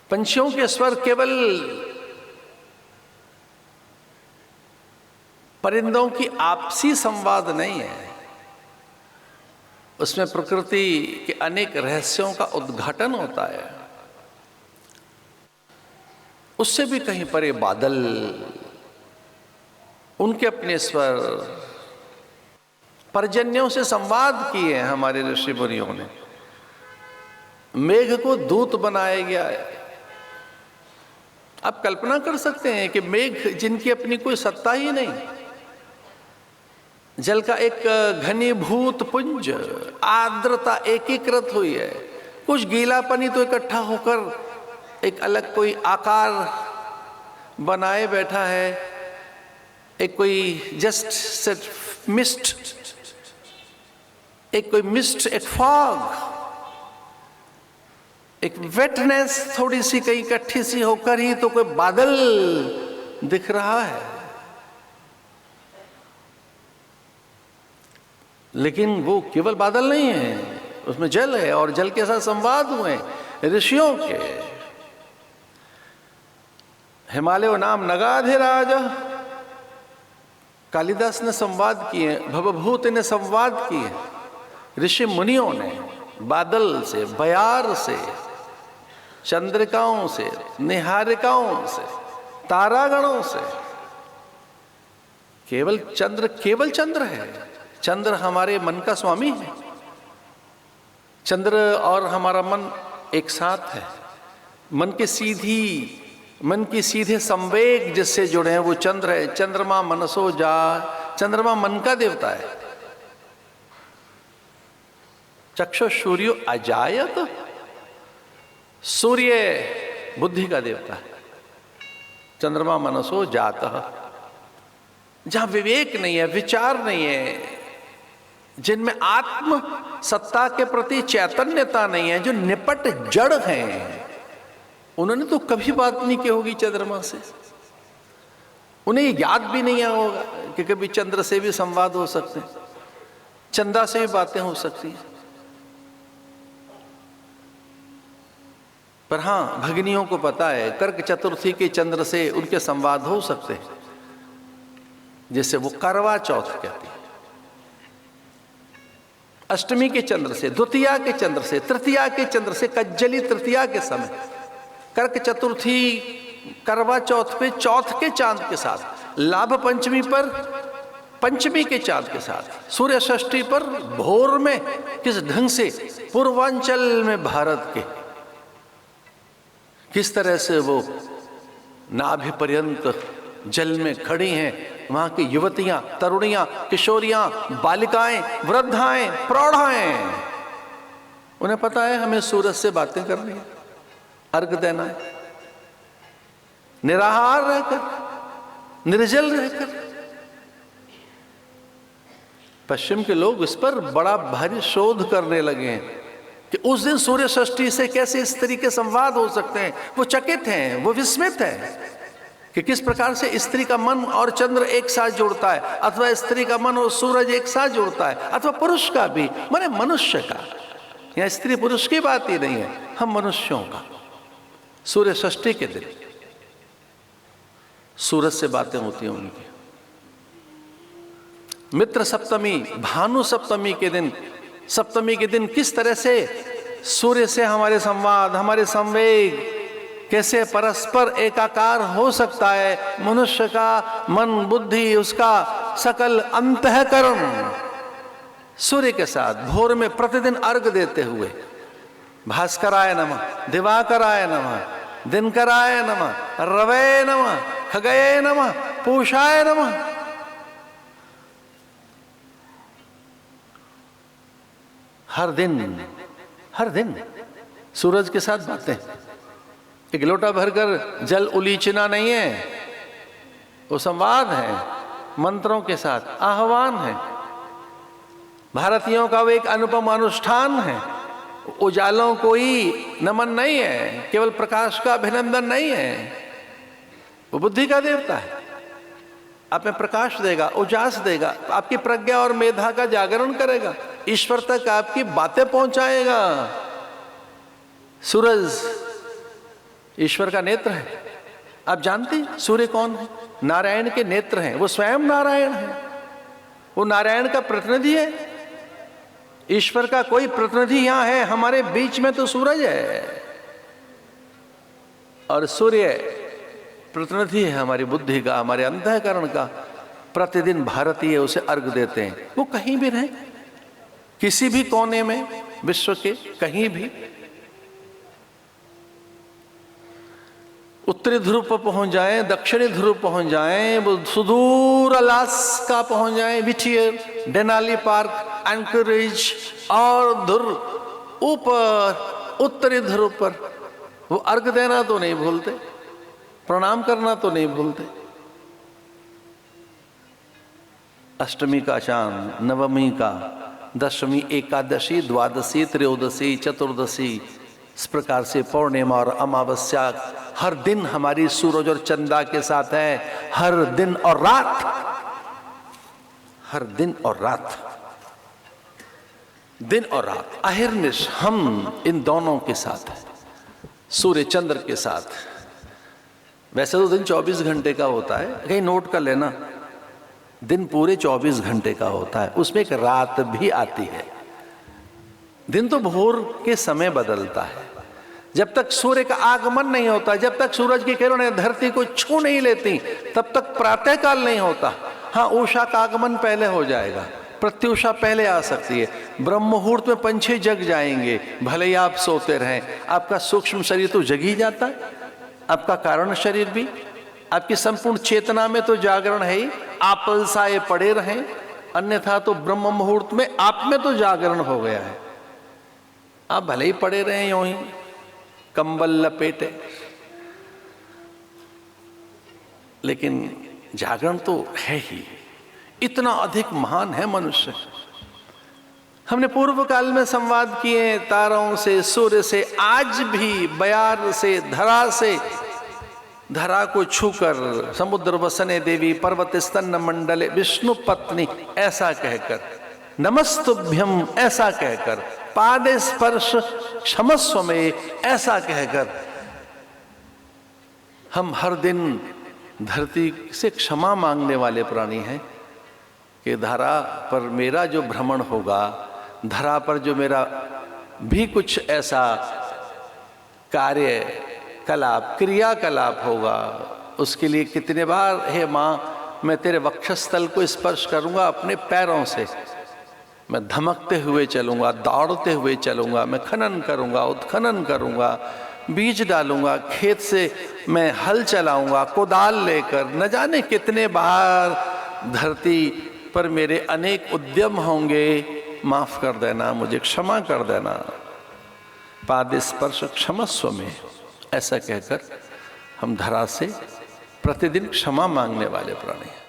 पंछियों के स्वर केवल परिंदों की आपसी संवाद नहीं है, उसमें प्रकृति के अनेक रहस्यों का उद्घाटन होता है। उससे भी कहीं परे बादल, उनके अपने स्वर, पर्जन्यों से संवाद किए हैं हमारे ऋषि मुनियों ने। मेघ को दूत बनाया गया है। आप कल्पना कर सकते हैं कि मेघ जिनकी अपनी कोई सत्ता ही नहीं, जल का एक घनीभूत पुंज, आर्द्रता एकीकृत हुई है, कुछ गीलापनी तो इकट्ठा होकर एक अलग कोई आकार बनाए बैठा है, एक कोई जस्ट सिर्फ मिस्ट, एक कोई मिस्ट, एक फॉग, एक वेटनेस थोड़ी सी कहीं इकट्ठी सी होकर ही तो कोई बादल दिख रहा है। लेकिन वो केवल बादल नहीं है, उसमें जल है और जल के साथ संवाद हुए ऋषियों के। हिमालय नाम नगाधिराज, कालिदास ने संवाद किए, भवभूत ने संवाद किए, ऋषि मुनियों ने बादल से, बयार से, चंद्रिकाओं से, निहारिकाओं से, तारागणों से। केवल चंद्र है। चंद्र हमारे मन का स्वामी है। चंद्र और हमारा मन एक साथ है। मन की सीधे संवेग जिससे जुड़े हैं वो चंद्र है। चंद्रमा मनसो जा, चंद्रमा मन का देवता है। चक्षु सूर्यो अजायत, सूर्य बुद्धि का देवता है। चंद्रमा मनसो जातः, जहां विवेक नहीं है, विचार नहीं है, जिनमें आत्म सत्ता के प्रति चैतन्यता नहीं है, जो निपट जड़ हैं, उन्होंने तो कभी बात नहीं की होगी चंद्रमा से। उन्हें याद भी नहीं आया होगा कि कभी चंद्र से भी संवाद हो सकते हैं, चंदा से भी बातें हो सकती हैं। पर हाँ, भगिनियों को पता है कर्क चतुर्थी के चंद्र से उनके संवाद हो सकते हैं, जिसे वो करवा चौथ कहती है। अष्टमी के चंद्र से, द्वितीया के चंद्र से, तृतीया के चंद्र से, कज्जली तृतीया के समय, कर्क चतुर्थी, करवा चौथ पे चौथ के चांद के साथ, लाभ पंचमी पर पंचमी के चांद के साथ, सूर्य षष्ठी पर भोर में किस ढंग से पूर्वांचल में भारत के किस तरह से वो नाभि पर्यंत जल में खड़ी हैं, वहां की युवतियां, तरुणियां, किशोरियां, बालिकाएं, वृद्धाएं, प्रौढ़ाएं, उन्हें पता है हमें सूरज से बातें करनी है, अर्घ देना है, निराहार रहकर, निर्जल रहकर। पश्चिम के लोग इस पर बड़ा भारी शोध करने लगे हैं कि उस दिन सूर्य षष्ठी से कैसे इस तरीके संवाद हो सकते हैं। वो चकित हैं, वो विस्मित हैं कि किस प्रकार से स्त्री का मन और चंद्र एक साथ जुड़ता है, अथवा स्त्री का मन और सूरज एक साथ जुड़ता है, अथवा पुरुष का भी, माने मनुष्य का। यहाँ स्त्री पुरुष की बात ही नहीं है, हम मनुष्यों का। सूर्य षष्ठी के दिन सूरज से बातें होती हैं उनकी। मित्र सप्तमी, भानु सप्तमी के दिन, सप्तमी के दिन किस तरह से सूर्य से हमारे संवाद, हमारे संवेग कैसे परस्पर एकाकार हो सकता है। मनुष्य का मन, बुद्धि, उसका सकल अंतःकरण सूर्य के साथ भोर में प्रतिदिन अर्घ देते हुए, भास्कराय नमः, दिवाकराय नमः, दिनकराय नमः, रवये नमः, खगये नमः, पूषाय नमः, हर दिन सूरज के साथ बातें। एक लोटा भरकर जल उलीचना नहीं है, वो संवाद है, मंत्रों के साथ आह्वान है। भारतीयों का वो एक अनुपम अनुष्ठान है। उजालों को ही नमन नहीं है, केवल प्रकाश का अभिनंदन नहीं है। वो बुद्धि का देवता है, आप में प्रकाश देगा, उजास देगा, आपकी प्रज्ञा और मेधा का जागरण करेगा, ईश्वर तक आपकी बातें पहुंचाएगा। सूरज ईश्वर का नेत्र है। आप जानते हैं सूर्य कौन है? नारायण के नेत्र हैं, वो स्वयं नारायण है, वो नारायण का प्रतिनिधि है। ईश्वर का कोई प्रतिनिधि यहां है? हमारे बीच में तो सूरज है और सूर्य प्रतिनिधि है हमारी बुद्धि का, हमारे अंतःकरण का। प्रतिदिन भारतीय उसे अर्घ देते हैं, वो कहीं भी रहे, किसी भी कोने में विश्व के कहीं भी, उत्तरी ध्रुव पर पहुंच जाएं, दक्षिणी ध्रुव पहुंच जाएं, वो सुदूर अलास्का पहुंच जाएं, विटियर, डेनाली पार्क, एंकरेज और ध्रुव ऊपर उत्तरी ध्रुव पर वो अर्घ देना तो नहीं भूलते, प्रणाम करना तो नहीं भूलते। अष्टमी का चांद, नवमी का, दशमी, एकादशी, द्वादशी, त्रयोदशी, चतुर्दशी, इस प्रकार से पौर्णिमा और अमावस्या हर दिन हमारी सूरज और चंदा के साथ है। हर दिन और रात, हर दिन और रात, दिन और रात अहिर्निश हम इन दोनों के साथ है, सूर्य चंद्र के साथ। वैसे तो दिन 24 घंटे का होता है, कहीं नोट कर लेना, दिन पूरे 24 घंटे का होता है, उसमें एक रात भी आती है। दिन तो भोर के समय बदलता है, जब तक सूर्य का आगमन नहीं होता, जब तक सूरज की किरणें धरती को छू नहीं लेती, तब तक प्रातः काल नहीं होता। हाँ, उषा का आगमन पहले हो जाएगा, प्रत्युषा पहले आ सकती है। ब्रह्म मुहूर्त में पंछी जग जाएंगे, भले ही आप सोते रहें, आपका सूक्ष्म शरीर तो जग ही जाता है, आपका कारण शरीर भी, आपकी संपूर्ण चेतना में तो जागरण है ही। आप अलसाए पड़े रहें, अन्यथा तो ब्रह्म मुहूर्त में आप में तो जागरण हो गया है। आप भले ही पड़े रहें यूं ही कंबल लपेटे, लेकिन जागरण तो है ही। इतना अधिक महान है मनुष्य। हमने पूर्व काल में संवाद किए तारों से, सूर्य से, आज भी बयार से, धरा से, धरा को छूकर समुद्र वसने देवी पर्वत स्तन मंडले विष्णु पत्नी ऐसा कहकर, नमस्तुभ्यम ऐसा कहकर, पादे स्पर्श क्षमस्व में ऐसा कहकर, हम हर दिन धरती से क्षमा मांगने वाले प्राणी हैं कि धरा पर मेरा जो भ्रमण होगा, धरा पर जो मेरा भी कुछ ऐसा कार्य कलाप, क्रियाकलाप होगा, उसके लिए कितने बार हे माँ मैं तेरे वक्षस्थल को स्पर्श करूंगा अपने पैरों से, मैं धमकते हुए चलूंगा, दौड़ते हुए चलूंगा, मैं खनन करूंगा, उत्खनन करूंगा, बीज डालूंगा, खेत से मैं हल चलाऊंगा कोदाल लेकर, न जाने कितने बार धरती पर मेरे अनेक उद्यम होंगे, माफ कर देना, मुझे क्षमा कर देना। पाद स्पर्श क्षमस्व में ऐसा कहकर हम धरा से प्रतिदिन क्षमा मांगने वाले प्राणी हैं।